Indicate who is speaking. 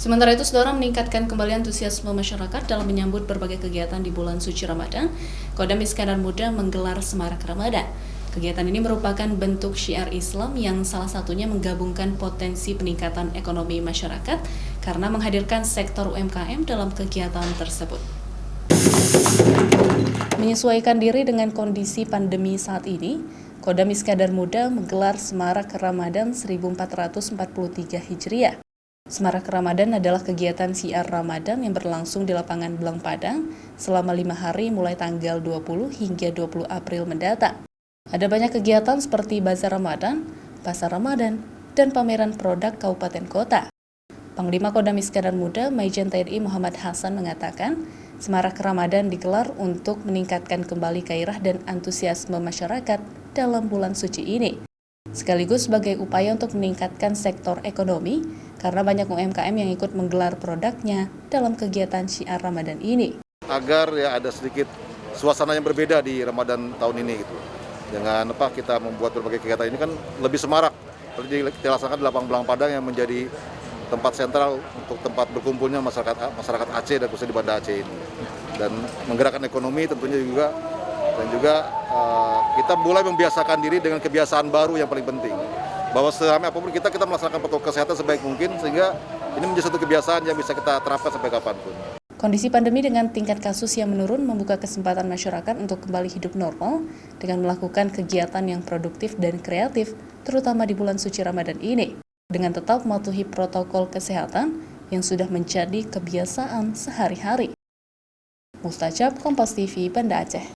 Speaker 1: Sementara itu, Saudara, meningkatkan kembali antusiasme masyarakat dalam menyambut berbagai kegiatan di bulan suci Ramadan, Kodam Iskandar Muda menggelar Semarak Ramadan. Kegiatan ini merupakan bentuk syiar Islam yang salah satunya menggabungkan potensi peningkatan ekonomi masyarakat karena menghadirkan sektor UMKM dalam kegiatan tersebut. Menyesuaikan diri dengan kondisi pandemi saat ini, Kodam Iskandar Muda menggelar Semarak Ramadan 1443 Hijriah. Semarak Ramadan adalah kegiatan syiar Ramadan yang berlangsung di lapangan Belang Padang selama 5 hari mulai tanggal 20 hingga 20 April mendatang. Ada banyak kegiatan seperti Bazar Ramadan, Pasar Ramadan, dan pameran produk kabupaten kota. Panglima Kodam Iskandar Muda Majen TNI Muhammad Hasan mengatakan, Semarak Ramadan digelar untuk meningkatkan kembali gairah dan antusiasme masyarakat dalam bulan suci ini, sekaligus sebagai upaya untuk meningkatkan sektor ekonomi karena banyak UMKM yang ikut menggelar produknya dalam kegiatan syiar Ramadan ini.
Speaker 2: Agar ya ada sedikit suasana yang berbeda di Ramadan tahun ini gitu. Dengan kita membuat berbagai kegiatan ini kan lebih semarak. Dilaksanakan di lapangan Belang Padang yang menjadi tempat sentral untuk tempat berkumpulnya masyarakat Aceh dan khususnya di Banda Aceh ini. Dan menggerakkan ekonomi tentunya juga, dan juga kita mulai membiasakan diri dengan kebiasaan baru yang paling penting. Bahwa selama apapun kita melaksanakan protokol kesehatan sebaik mungkin, sehingga ini menjadi satu kebiasaan yang bisa kita terapkan sampai kapanpun.
Speaker 1: Kondisi pandemi dengan tingkat kasus yang menurun membuka kesempatan masyarakat untuk kembali hidup normal dengan melakukan kegiatan yang produktif dan kreatif, terutama di bulan suci Ramadan ini, dengan tetap mematuhi protokol kesehatan yang sudah menjadi kebiasaan sehari-hari. Mustajab, Kompas TV, Banda Aceh.